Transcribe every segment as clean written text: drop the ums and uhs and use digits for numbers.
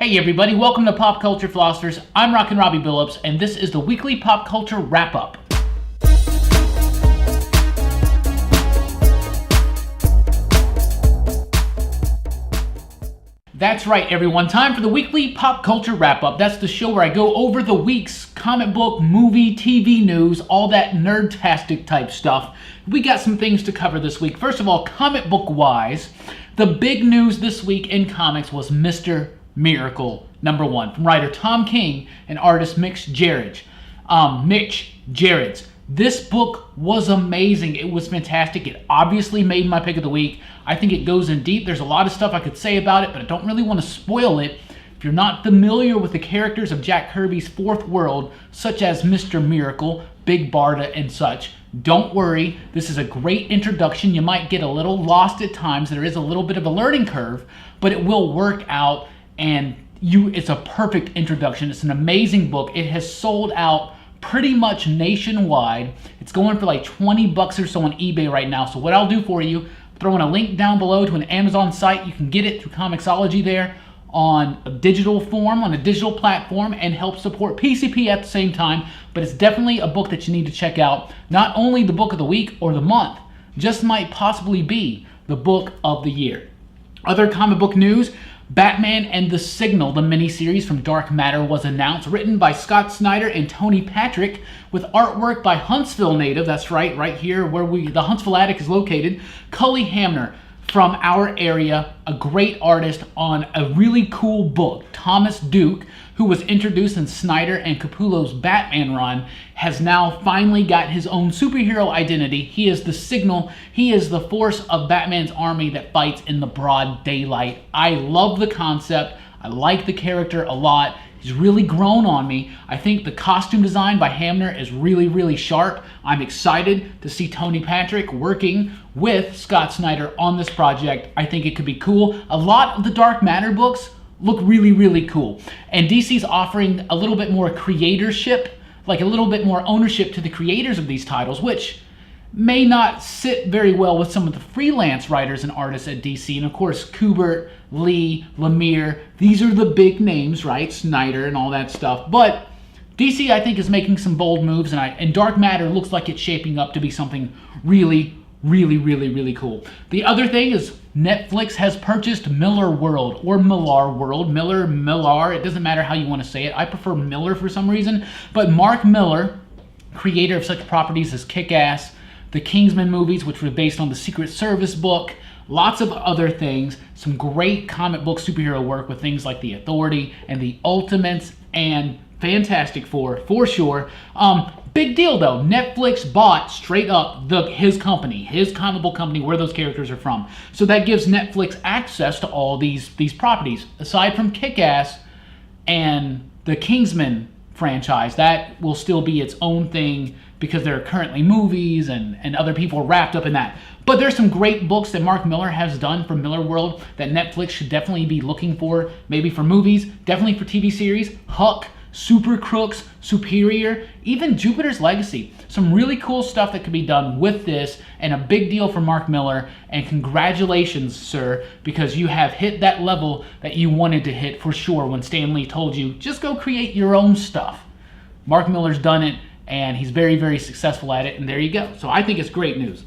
Hey everybody, welcome to Pop Culture Philosophers. I'm Rockin Robbie Billups, and this is the weekly pop culture wrap-up. That's right, everyone. Time for the weekly pop culture wrap-up. That's the show where I go over the week's comic book, movie, TV news, all that nerd-tastic type stuff. We got some things to cover this week. First of all, comic book-wise, the big news this week in comics was Mr. Miracle #1 from writer Tom King and artist Mitch Gerads. This book was amazing. It was fantastic. It obviously made my pick of the week. I think it goes in deep. There's a lot of stuff I could say about it, but I don't really want to spoil it. If you're not familiar with the characters of Jack Kirby's Fourth World, such as Mr. Miracle, Big Barda, and such, don't worry. This is a great introduction. You might get a little lost at times. There is a little bit of a learning curve, but it will work out, and it's a perfect introduction. It's an amazing book. It has sold out pretty much nationwide. It's going for like $20 or so on eBay right now. So what I'll do for you, throw in a link down below to an Amazon site. You can get it through Comixology there on a digital form, on a digital platform, and help support PCP at the same time. But it's definitely a book that you need to check out. Not only the book of the week or the month, just might possibly be the book of the year. Other comic book news, Batman and the Signal, the miniseries from Dark Matter, was announced, written by Scott Snyder and Tony Patrick, with artwork by Huntsville native, that's right here where the Huntsville Attic is located, Cully Hamner from our area, a great artist on a really cool book. Thomas Duke, who was introduced in Snyder and Capullo's Batman run, has now finally got his own superhero identity. He is the Signal. He is the force of Batman's army that fights in the broad daylight. I love the concept. I like the character a lot. He's really grown on me. I think the costume design by Hamner is really, really sharp. I'm excited to see Tony Patrick working with Scott Snyder on this project. I think it could be cool. A lot of the Dark Matter books look really, really cool. And DC's offering a little bit more creatorship, like a little bit more ownership to the creators of these titles, which may not sit very well with some of the freelance writers and artists at DC. And of course, Kubert, Lee, Lemire, these are the big names, right? Snyder and all that stuff. But DC, I think, is making some bold moves, and Dark Matter looks like it's shaping up to be something really, really, really, really cool. The other thing is Netflix has purchased Millar World, or Millar World, Millar, it doesn't matter how you want to say it. I prefer Miller for some reason. But Mark Millar, creator of such properties as Kick-Ass, the Kingsman movies, which were based on the Secret Service book, lots of other things, some great comic book superhero work with things like The Authority and The Ultimates and Fantastic Four, for sure. Big deal though, Netflix bought straight up his company, his comic book company, where those characters are from. So that gives Netflix access to all these properties. Aside from Kick-Ass and the Kingsman franchise, that will still be its own thing because there are currently movies and other people wrapped up in that. But there's some great books that Mark Millar has done for Millar World that Netflix should definitely be looking for, maybe for movies, definitely for TV series. Huck, Super Crooks, Superior, even Jupiter's Legacy. Some really cool stuff that could be done with this, and a big deal for Mark Millar. And congratulations, sir, because you have hit that level that you wanted to hit for sure when Stan Lee told you, just go create your own stuff. Mark Millar's done it, and he's very, very successful at it, and there you go. So I think it's great news.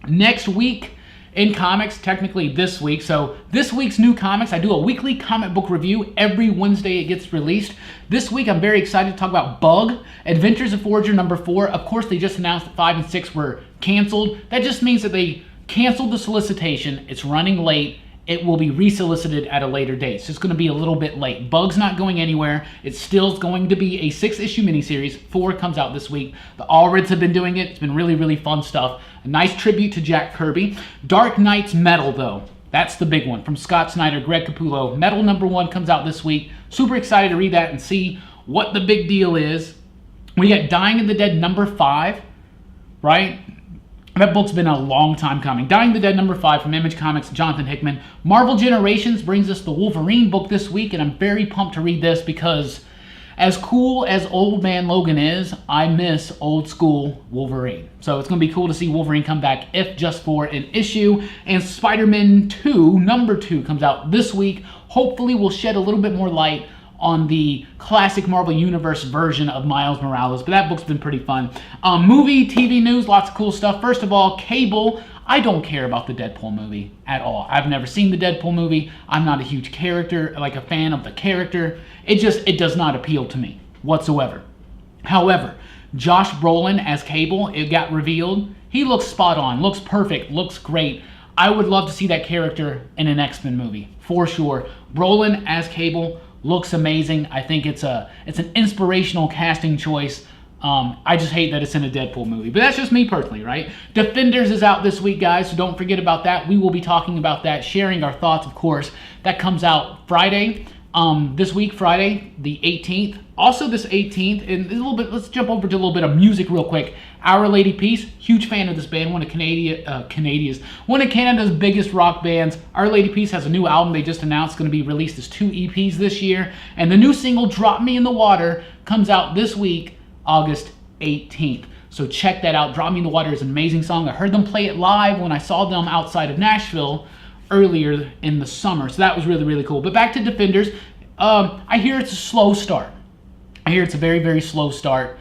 Next week in comics, technically this week, so this week's new comics, I do a weekly comic book review. Every Wednesday it gets released. This week I'm very excited to talk about Bug, Adventures of Forager #4. Of course, they just announced that 5 and 6 were canceled. That just means that they canceled the solicitation. It's running late. It will be resolicited at a later date. So it's going to be a little bit late. Bug's not going anywhere. It's still going to be a 6-issue miniseries. 4 comes out this week. The Allreds have been doing it. It's been really, really fun stuff. A nice tribute to Jack Kirby. Dark Knight's Metal, though. That's the big one. From Scott Snyder, Greg Capullo. Metal #1 comes out this week. Super excited to read that and see what the big deal is. We got Dying of the Dead #5, right? That book's been a long time coming. Dying the Dead #5 from Image Comics, Jonathan Hickman. Marvel Generations brings us the Wolverine book this week, and I'm very pumped to read this because As cool as Old Man Logan is, I miss old school Wolverine. So it's going to be cool to see Wolverine come back, if just for an issue. And Spider-Man 2, number 2, comes out this week. Hopefully we'll shed a little bit more light on the classic Marvel Universe version of Miles Morales, but that book's been pretty fun. Movie, TV news, lots of cool stuff. First of all, Cable. I don't care about the Deadpool movie at all. I've never seen the Deadpool movie. I'm not a huge a fan of the character. It does not appeal to me whatsoever. However, Josh Brolin as Cable, it got revealed. He looks spot on, looks perfect, looks great. I would love to see that character in an X-Men movie, for sure. Brolin as Cable looks amazing. I think it's an inspirational casting choice. I just hate that it's in a Deadpool movie. But that's just me personally, right? Defenders is out this week, guys, so don't forget about that. We will be talking about that, sharing our thoughts, of course. That comes out Friday. This week, Friday, the 18th. Also this 18th, and let's jump over to a little bit of music real quick. Our Lady Peace, huge fan of this band, one of Canada's biggest rock bands. Our Lady Peace has a new album they just announced, going to be released as 2 EPs this year. And the new single, Drop Me in the Water, comes out this week, August 18th. So check that out. Drop Me in the Water is an amazing song. I heard them play it live when I saw them outside of Nashville earlier in the summer. So that was really, really cool. But back to Defenders. I hear it's a slow start. I hear it's a very, very slow start.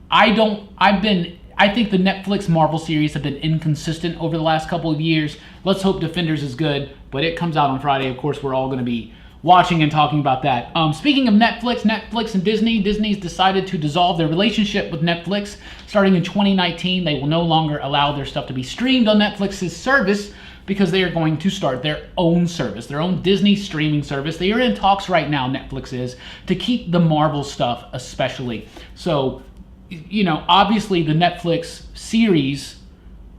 I think the Netflix Marvel series have been inconsistent over the last couple of years. Let's hope Defenders is good, but it comes out on Friday. Of course, we're all going to be watching and talking about that. Speaking of Netflix and Disney's decided to dissolve their relationship with Netflix. Starting in 2019, they will no longer allow their stuff to be streamed on Netflix's service because they are going to start their own service, their own Disney streaming service. They are in talks right now, Netflix is, to keep the Marvel stuff especially. So, you know, obviously the Netflix series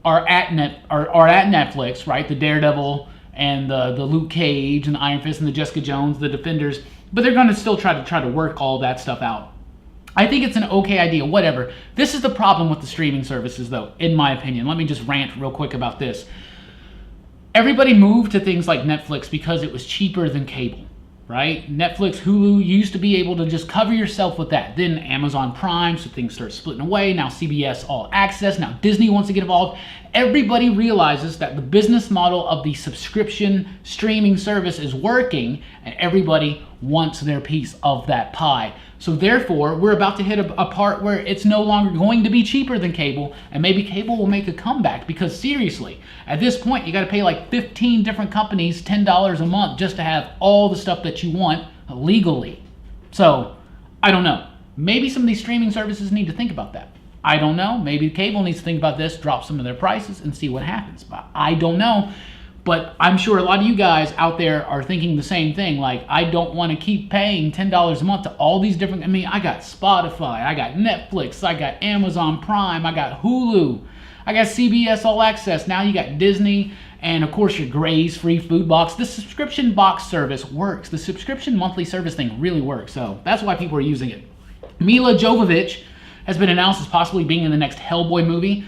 are at Netflix, right? The Daredevil and the Luke Cage and the Iron Fist and the Jessica Jones, the Defenders, but they're going to still try to work all that stuff out. I think it's an okay idea, whatever. This is the problem with the streaming services, though, in my opinion. Let me just rant real quick about this. Everybody moved to things like Netflix because it was cheaper than cable, right? Netflix, Hulu, you used to be able to just cover yourself with that. Then Amazon Prime, so things start splitting away. Now CBS All Access. Now Disney wants to get involved. Everybody realizes that the business model of the subscription streaming service is working, and everybody wants their piece of that pie. So therefore, we're about to hit a part where it's no longer going to be cheaper than cable, and maybe cable will make a comeback, because seriously, at this point, you got to pay like 15 different companies $10 a month just to have all the stuff that you want legally. So, I don't know. Maybe some of these streaming services need to think about that. I don't know. Maybe cable needs to think about this, drop some of their prices, and see what happens. But I don't know. But I'm sure a lot of you guys out there are thinking the same thing. Like, I don't want to keep paying $10 a month to all these different... I mean, I got Spotify, I got Netflix, I got Amazon Prime, I got Hulu, I got CBS All Access. Now you got Disney, and of course your Gray's free food box. The subscription box service works. The subscription monthly service thing really works. So that's why people are using it. Mila Jovovich has been announced as possibly being in the next Hellboy movie.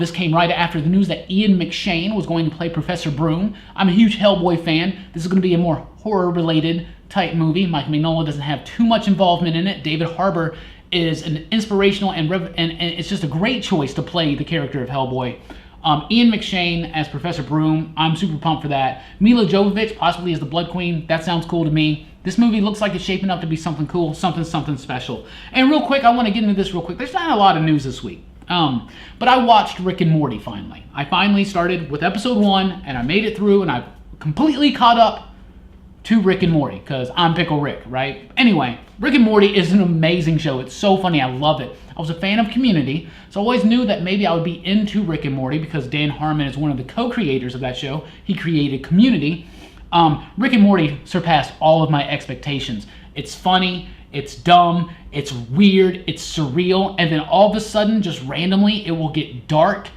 This came right after the news that Ian McShane was going to play Professor Broom. I'm a huge Hellboy fan. This is going to be a more horror-related type movie. Mike Mignola doesn't have too much involvement in it. David Harbour is an inspirational and it's just a great choice to play the character of Hellboy. Ian McShane as Professor Broom, I'm super pumped for that. Mila Jovovich possibly as the Blood Queen, that sounds cool to me. This movie looks like it's shaping up to be something cool, something special. And real quick, I want to get into this real quick. There's not a lot of news this week. But I watched Rick and Morty finally. I finally started with episode 1, and I made it through, and I've completely caught up to Rick and Morty, because I'm Pickle Rick, right? Anyway, Rick and Morty is an amazing show. It's so funny. I love it. I was a fan of Community, so I always knew that maybe I would be into Rick and Morty because Dan Harmon is one of the co-creators of that show. He created Community. Rick and Morty surpassed all of my expectations. It's funny. It's dumb, it's weird, it's surreal, and then all of a sudden, just randomly, it will get dark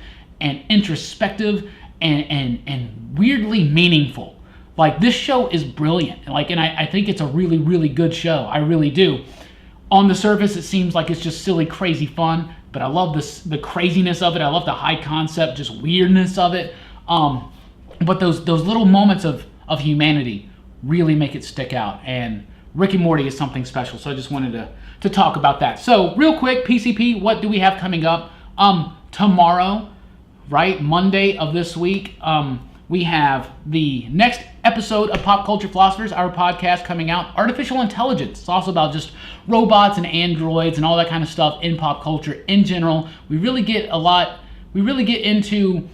and introspective and weirdly meaningful. Like, this show is brilliant. Like, and I think it's a really, really good show. I really do. On the surface, it seems like it's just silly, crazy fun, but I love the craziness of it. I love the high concept, just weirdness of it. But those little moments of humanity really make it stick out. And Rick and Morty is something special. So I just wanted to talk about that. So real quick, PCP, what do we have coming up? Tomorrow, right, Monday of this week, we have the next episode of Pop Culture Philosophers, our podcast coming out, Artificial Intelligence. It's also about just robots and androids and all that kind of stuff in pop culture in general. We really get into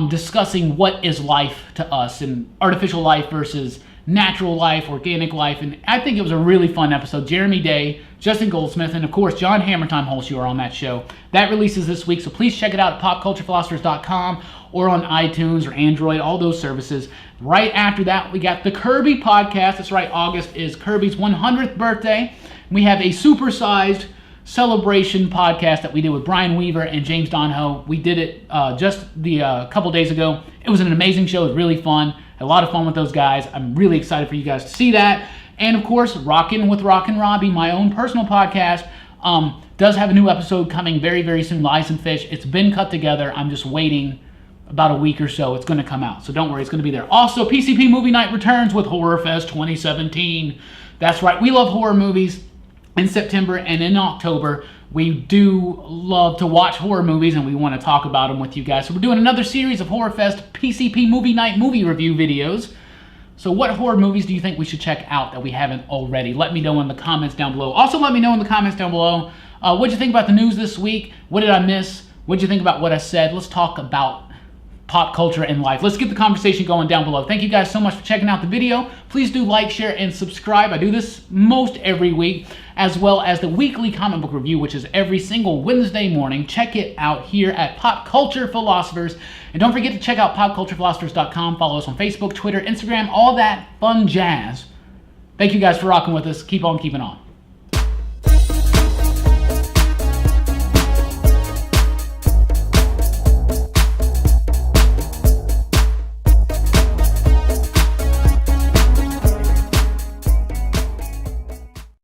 discussing what is life to us and artificial life versus natural life, organic life, and I think it was a really fun episode. Jeremy Day, Justin Goldsmith, and of course John Hammertime Holshu are on that show. That releases this week, so please check it out at popculturephilosophers.com or on iTunes or Android, all those services. Right after that, we got the Kirby podcast. That's right, August is Kirby's 100th birthday. We have a supersized celebration podcast that we did with Brian Weaver and James Donho. We did it just a couple days ago. It was an amazing show. It was really fun. Had a lot of fun with those guys. I'm really excited for you guys to see that. And of course, Rockin' with Rockin Robbie, my own personal podcast, does have a new episode coming very, very soon, Lies and Fish. It's been cut together. I'm just waiting about a week or so. It's going to come out. So don't worry, it's going to be there. Also, PCP Movie Night returns with Horror Fest 2017. That's right. We love horror movies. In September and in October, we do love to watch horror movies, and we want to talk about them with you guys. So we're doing another series of Horror Fest PCP Movie Night movie review videos. So what horror movies do you think we should check out that we haven't already? Let me know in the comments down below. Also, let me know in the comments down below, what'd you think about the news this week? What did I miss? What'd you think about what I said? Let's talk about pop culture and life. Let's get the conversation going down below. Thank you guys so much for checking out the video. Please do like, share, and subscribe. I do this most every week, as well as the weekly comic book review, which is every single Wednesday morning. Check it out here at Pop Culture Philosophers. And don't forget to check out popculturephilosophers.com. Follow us on Facebook, Twitter, Instagram, all that fun jazz. Thank you guys for rocking with us. Keep on keeping on.